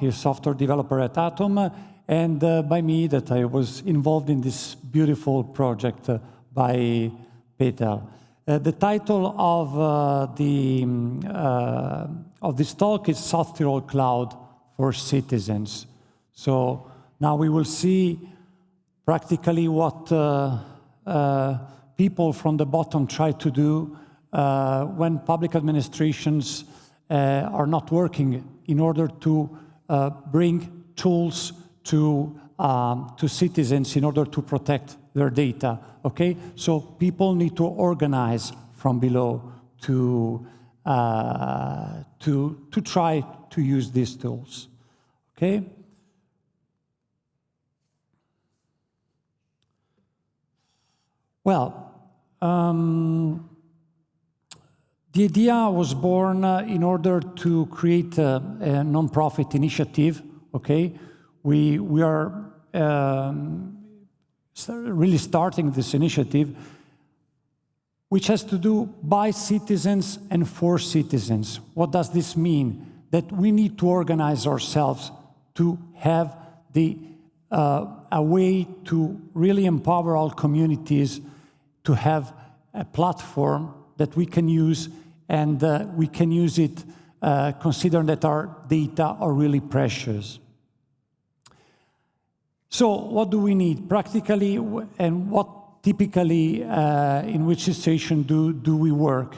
He's a software developer at Atom, and by me that I was involved in this beautiful project by Peter. The title of this talk is South Tyrol Cloud for Citizens. So now we will see practically what people from the bottom try to do when public administrations are not working in order to bring tools to citizens in order to protect their data, okay? So people need to organize from below to try to use these tools, okay? Well, the idea was born in order to create a non-profit initiative, okay? We are really starting this initiative, which has to do by citizens and for citizens. What does this mean? That we need to organize ourselves to have a way to really empower all communities to have a platform that we can use, and we can use it considering that our data are really precious. So what do we need practically, and what typically, in which situation do we work?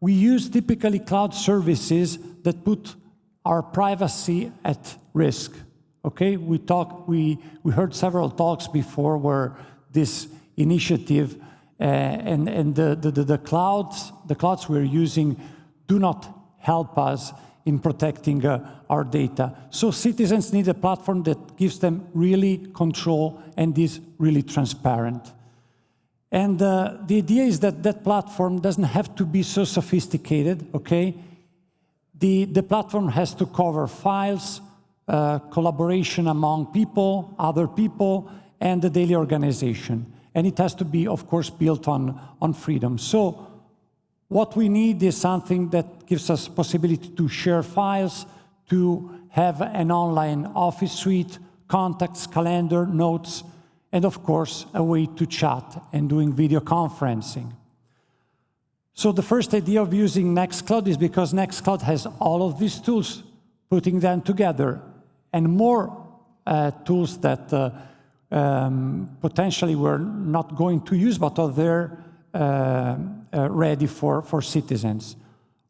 We use typically cloud services that put our privacy at risk, okay? We heard several talks before where this initiative and the clouds we're using do not help us in protecting our data. So citizens need a platform that gives them really control and is really transparent. And the idea is that that platform doesn't have to be so sophisticated, okay? The platform has to cover files, collaboration among people, other people, and the daily organization. And it has to be, of course, built on freedom. So what we need is something that gives us possibility to share files, to have an online office suite, contacts, calendar, notes, and of course, a way to chat and doing video conferencing. So the first idea of using Nextcloud is because Nextcloud has all of these tools, putting them together, and more tools that potentially we're not going to use, but are there ready for citizens.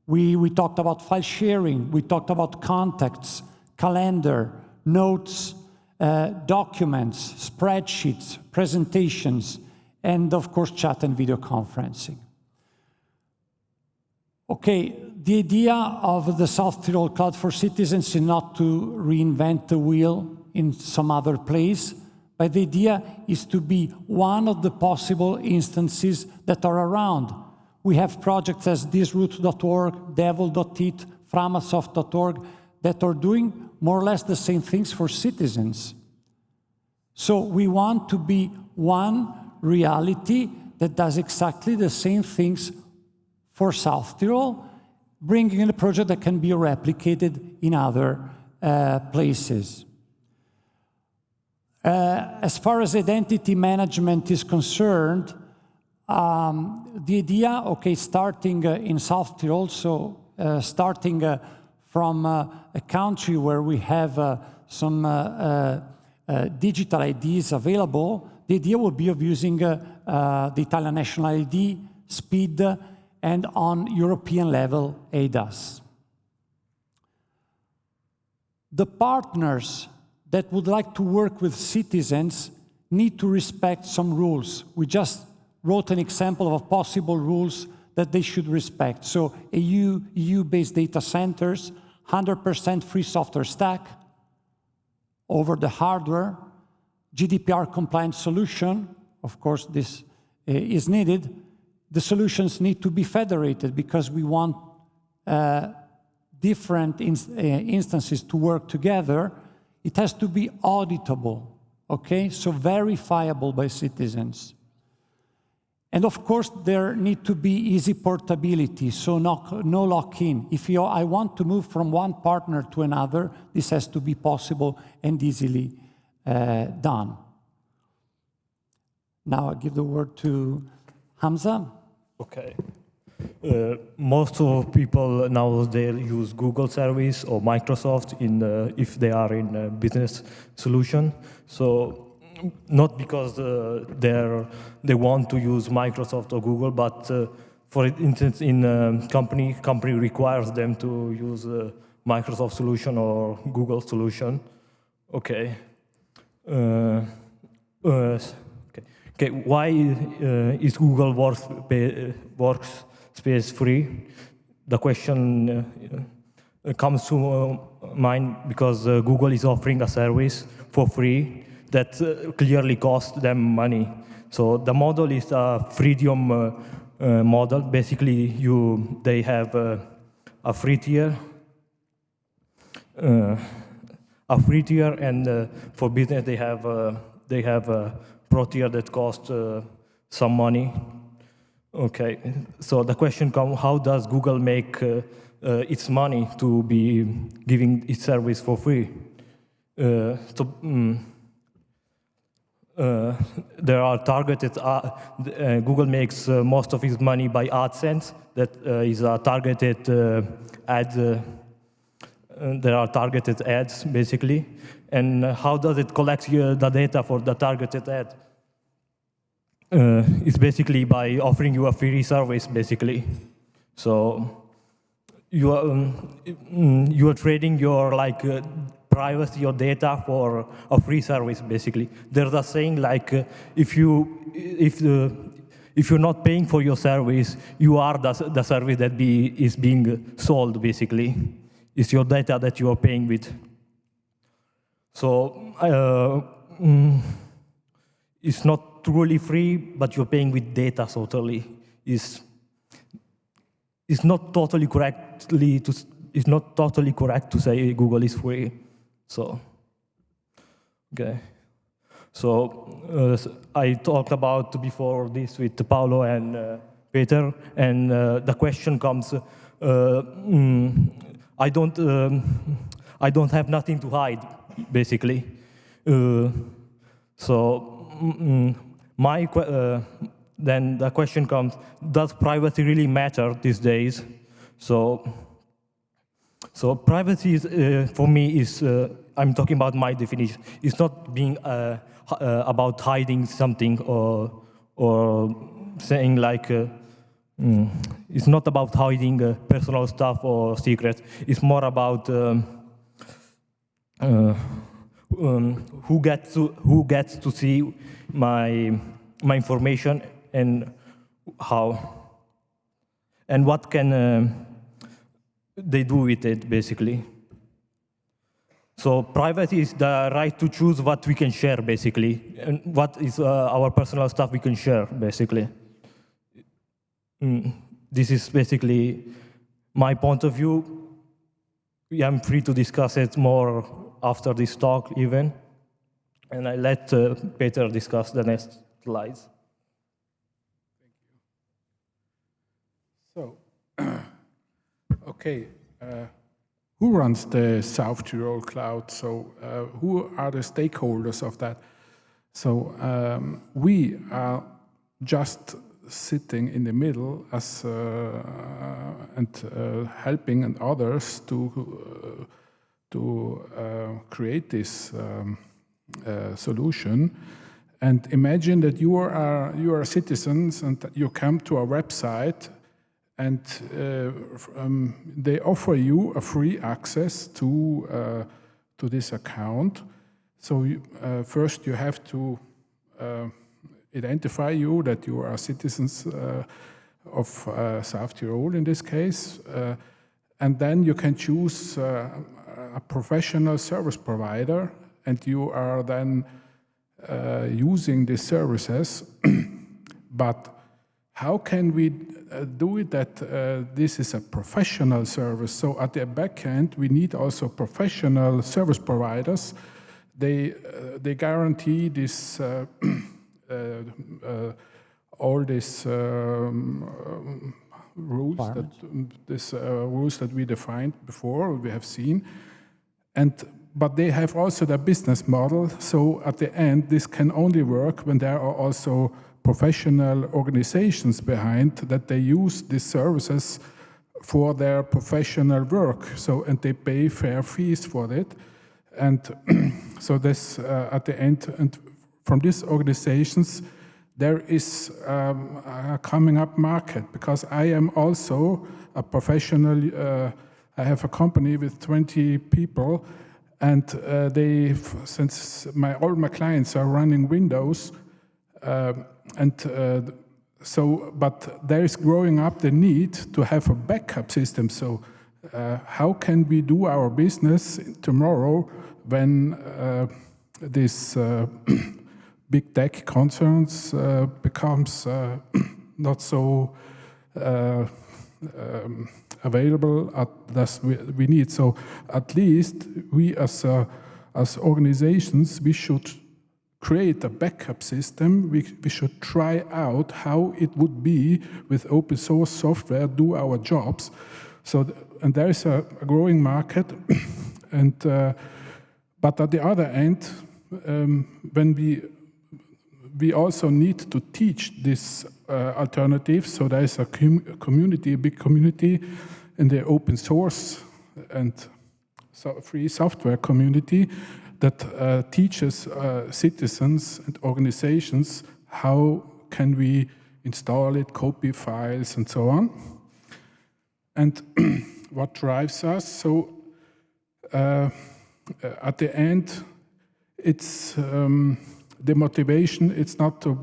We talked about file sharing, we talked about contacts, calendar, notes, documents, spreadsheets, presentations, and of course chat and video conferencing. Okay, the idea of the South Tyrol Cloud for Citizens is not to reinvent the wheel in some other place, but the idea is to be one of the possible instances that are around. We have projects as thisroot.org, devil.it, framasoft.org that are doing more or less the same things for citizens. So we want to be one reality that does exactly the same things for South Tyrol, bringing in a project that can be replicated in other places. As far as identity management is concerned, the idea, okay, starting in South Tyrol, so starting from a country where we have some digital IDs available, the idea would be of using the Italian national ID, SPID, and on European level, EIDAS. The partners that would like to work with citizens need to respect some rules. We just wrote an example of possible rules that they should respect. So EU-based data centers, 100% free software stack over the hardware, GDPR-compliant solution, of course this is needed. The solutions need to be federated because we want different instances to work together. It has to be auditable, okay? So verifiable by citizens. And of course, there need to be easy portability, so no lock-in. If I want to move from one partner to another, this has to be possible and easily done. Now I give the word to Hamza. Okay. Most of people nowadays use Google service or Microsoft if they are in a business solution. So not because they want to use Microsoft or Google, but for instance, in company requires them to use a Microsoft solution or Google solution. Okay. Okay. Why is Google Workspace free? The question comes to mind because Google is offering a service for free that clearly costs them money. So the model is a freemium model. Basically, they have a free tier, and for business they have a pro tier that costs some money. Okay, so the question comes: how does Google make its money to be giving its service for free? There are targeted. Google makes most of its money by AdSense. That is a targeted ad. There are targeted ads, basically. And how does it collect the data for the targeted ad? It's basically by offering you a free service, basically. So you are trading your privacy or data for a free service, basically. There's a saying like, if you're not paying for your service, you are the service that is being sold, basically. It's your data that you are paying with. So it's not truly free, but you're paying with data totally. It's not totally correct to say Google is free. So, okay. So I talked about before this with Paolo and Peter, and the question comes: I don't have nothing to hide, basically. Then the question comes: does privacy really matter these days? So privacy is, for me, is I'm talking about my definition. It's not being about hiding something or saying like it's not about hiding personal stuff or secrets. It's more about who gets to see my information and how and what can they do with it, basically. So privacy is the right to choose what we can share, basically, and what is our personal stuff we can share, basically. This is basically my point of view. I'm free to discuss it more after this talk, even. And I let Peter discuss the next slides. So, okay, who runs the South Tyrol cloud? So who are the stakeholders of that? So we are just sitting in the middle as and helping and others to create this solution. And imagine that you are citizens and you come to our website, and they offer you a free access to this account. So first you have to identify you that you are citizens of South Tyrol in this case, and then you can choose a professional service provider, and you are then using these services. But how can we do it that this is a professional service? So at the back end, we need also professional service providers. They guarantee this all these rules that we defined before, we have seen, but they have also their business model. So at the end, this can only work when there are also professional organizations behind that they use these services for their professional work. So, and they pay fair fees for it. And so this, at the end, and from these organizations, there is a coming up market, because I am also a professional. I have a company with 20 people, and since all my clients are running Windows, but there is growing up the need to have a backup system. So how can we do our business tomorrow when this big tech concerns becomes not so available as we need? So at least we as organizations, we should create a backup system. We should try out how it would be with open source software, do our jobs. So, and there is a growing market. And but at the other end, when we also need to teach this alternative. So there is a community, a big community in the open source and free software community that teaches citizens and organizations how can we install it, copy files, and so on. And what drives us? So at the end, it's the motivation. It's not to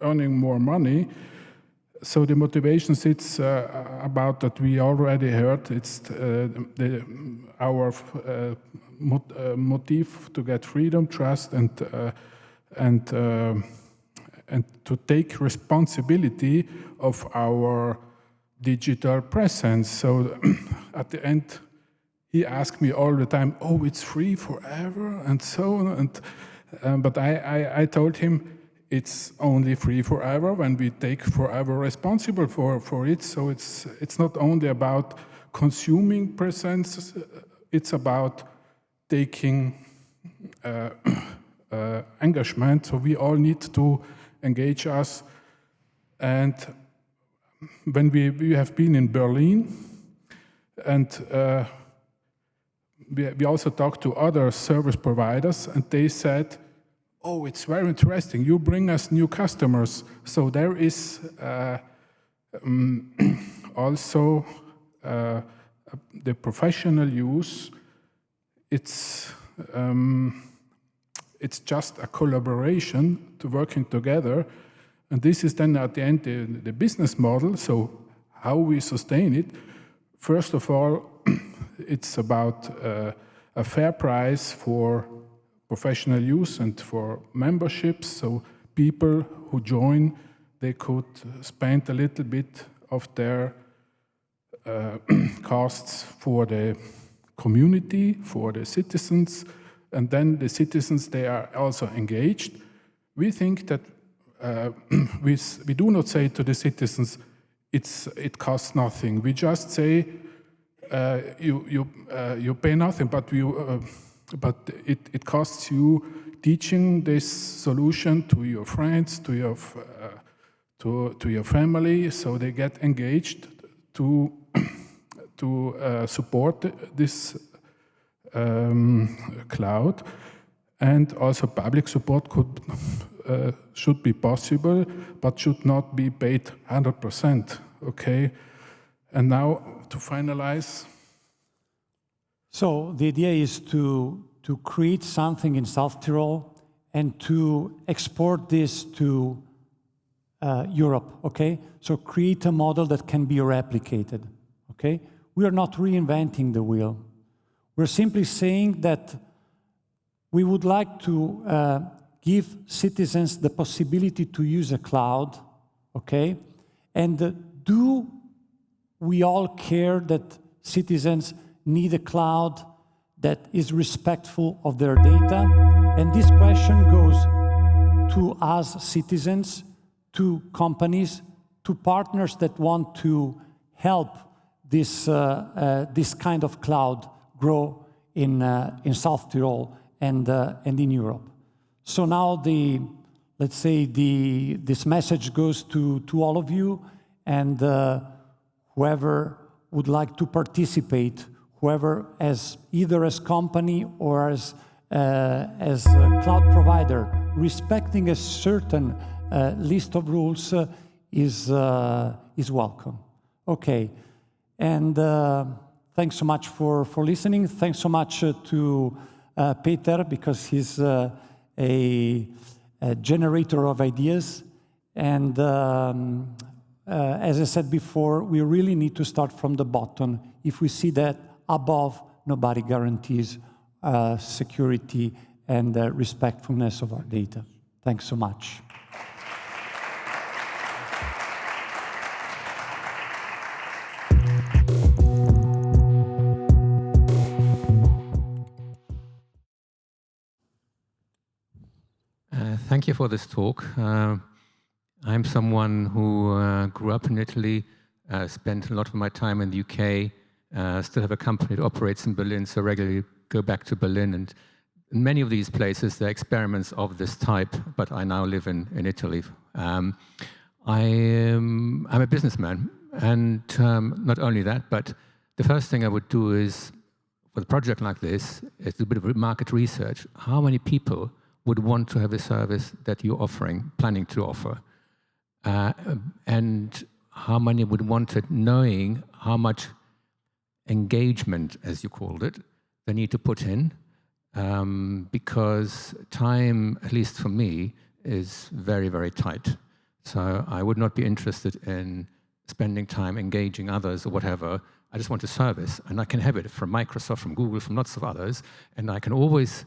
earning more money. So the motivation sits about that we already heard. It's our motive to get freedom, trust, and to take responsibility of our digital presence. So at the end, he asked me all the time, "Oh, it's free forever," and so on. And but I told him, it's only free forever when we take forever responsible for it. So it's not only about consuming presence, it's about taking engagement. So we all need to engage us. And when we have been in Berlin, and we also talked to other service providers, and they said, "Oh, it's very interesting. You bring us new customers." So there is also the professional use. It's just a collaboration to working together, and this is then at the end the business model. So how we sustain it? First of all, it's about a fair price for professional use and for memberships. So people who join, they could spend a little bit of their costs for the community, for the citizens, and then the citizens, they are also engaged. We think that we do not say to the citizens, it costs nothing. We just say, you pay nothing, but it costs you teaching this solution to your friends, to your family, so they get engaged to support this cloud. And also public support should be possible, but should not be paid 100%. Okay, and now to finalize. So the idea is to create something in South Tyrol and to export this to Europe, okay? So create a model that can be replicated, okay? We are not reinventing the wheel. We're simply saying that we would like to give citizens the possibility to use a cloud, okay? And do we all care that citizens need a cloud that is respectful of their data? And this question goes to us citizens to companies, to partners that want to help this kind of cloud grow in South Tyrol and in Europe. So now this message goes to all of you, and whoever would like to participate, whoever either as company or as a cloud provider, respecting a certain list of rules is welcome. Okay, and thanks so much for listening. Thanks so much to Peter, because he's a generator of ideas. And as I said before, we really need to start from the bottom. If we see that above, nobody guarantees security and respectfulness of our data. Thanks so much. Thank you for this talk. I'm someone who grew up in Italy, spent a lot of my time in the UK, still have a company that operates in Berlin, so regularly go back to Berlin. And in many of these places, there are experiments of this type, but I now live in Italy. I'm a businessman, and not only that, but the first thing I would do is, for a project like this, is do a bit of market research. How many people would want to have a service that you're planning to offer? And how many would want it, knowing how much engagement, as you called it, they need to put in, because time, at least for me, is very, very tight. So I would not be interested in spending time engaging others or whatever. I just want a service, and I can have it from Microsoft, from Google, from lots of others, and I can always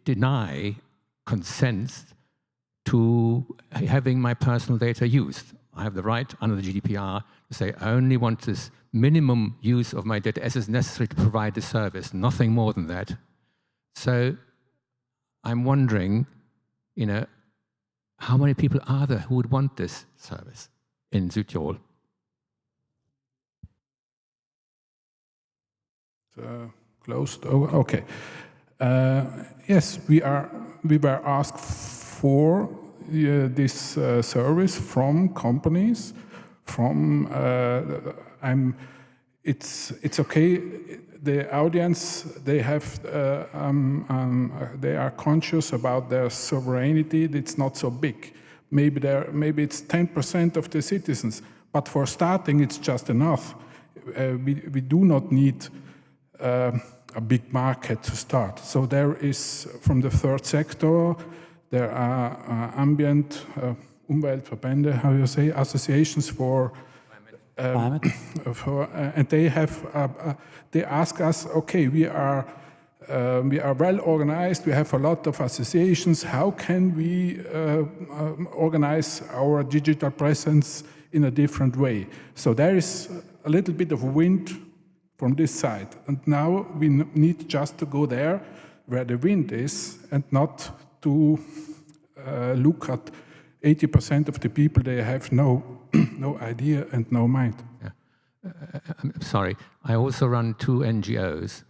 deny consent to having my personal data used. I have the right under the GDPR to say I only want this minimum use of my data as is necessary to provide the service, nothing more than that. So I'm wondering, how many people are there who would want this service in Südtirol? Closed. Oh, okay. Yes, we were asked for this service from companies. It's okay. The audience, they are conscious about their sovereignty. It's not so big. Maybe it's 10% of the citizens, but for starting, it's just enough. We do not need a big market to start. So there is, from the third sector, there are ambient Umweltverbände, how you say, associations for climate. And they ask us, okay, we are well organized. We have a lot of associations. How can we organize our digital presence in a different way? So there is a little bit of wind from this side. And now we need just to go there where the wind is, and not to look at 80% of the people. They have no idea and no mind. Yeah. I'm sorry. I also run 2 NGOs,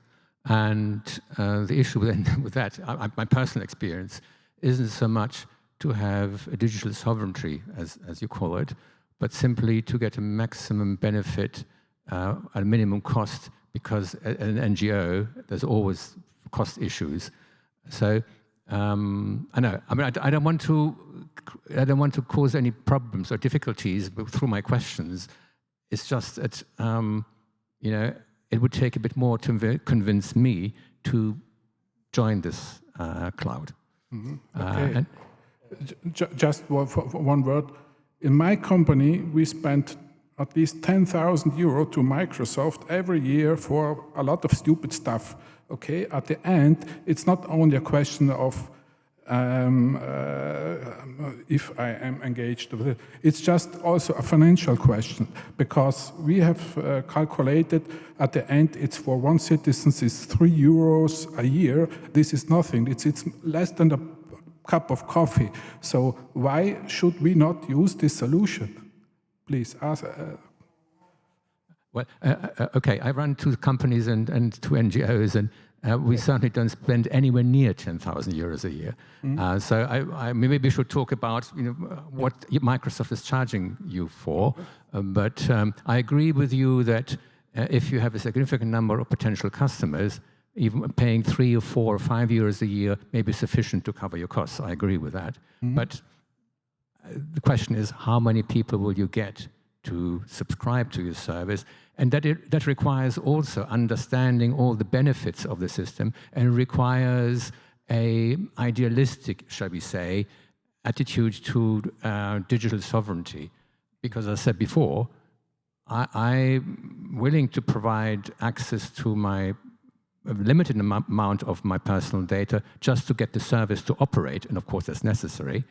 and the issue with that, my personal experience, isn't so much to have a digital sovereignty, as you call it, but simply to get a maximum benefit at a minimum cost, because at an NGO, there's always cost issues. So I know. I mean, I don't want to cause any problems or difficulties through my questions. It's just that it would take a bit more to convince me to join this cloud. Mm-hmm. Okay. Just one word. In my company, we spent at least 10,000 euro to Microsoft every year for a lot of stupid stuff. Okay, at the end, it's not only a question of if I am engaged with it. It's just also a financial question, because we have calculated at the end, it's for one citizen, it's €3 a year. This is nothing. It's less than a cup of coffee. So why should we not use this solution? Please ask. Well, okay, I run 2 companies and 2 NGOs, and we certainly don't spend anywhere near 10,000 euros a year. So maybe we should talk about what Microsoft is charging you for. But I agree with you that if you have a significant number of potential customers, even paying 3 or 4 or 5 euros a year may be sufficient to cover your costs. I agree with that. But the question is, how many people will you get to subscribe to your service? And that requires also understanding all the benefits of the system, and requires a idealistic, shall we say, attitude to digital sovereignty. Because as I said before, I'm willing to provide access to a limited amount of my personal data just to get the service to operate, and of course that's necessary,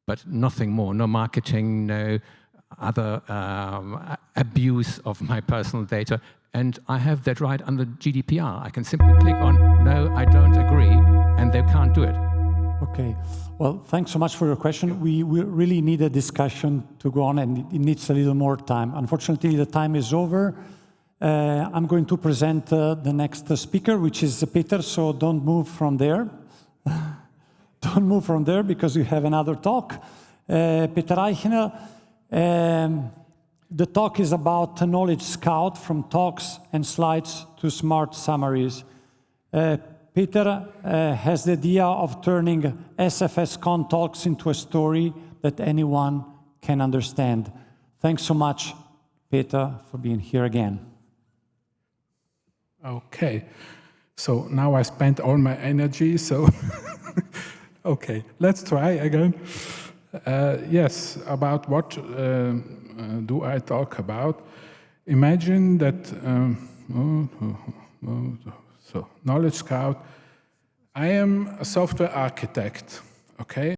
but nothing more, no marketing, no other abuse of my personal data. And I have that right under GDPR. I can simply click on, no, I don't agree, and they can't do it. Okay. Well, thanks so much for your question. We really need a discussion to go on, and it needs a little more time. Unfortunately, the time is over. I'm going to present the next speaker, which is Peter, so don't move from there. Don't move from there, because we have another talk. Peter Aichner. The talk is about Knowledge Scout, from talks and slides to smart summaries. Peter has the idea of turning SFSCon talks into a story that anyone can understand. Thanks so much, Peter, for being here again. Okay, so now I spent all my energy, so okay, let's try again. Yes, about what do I talk about? Imagine that, so Knowledge Scout, I am a software architect, okay?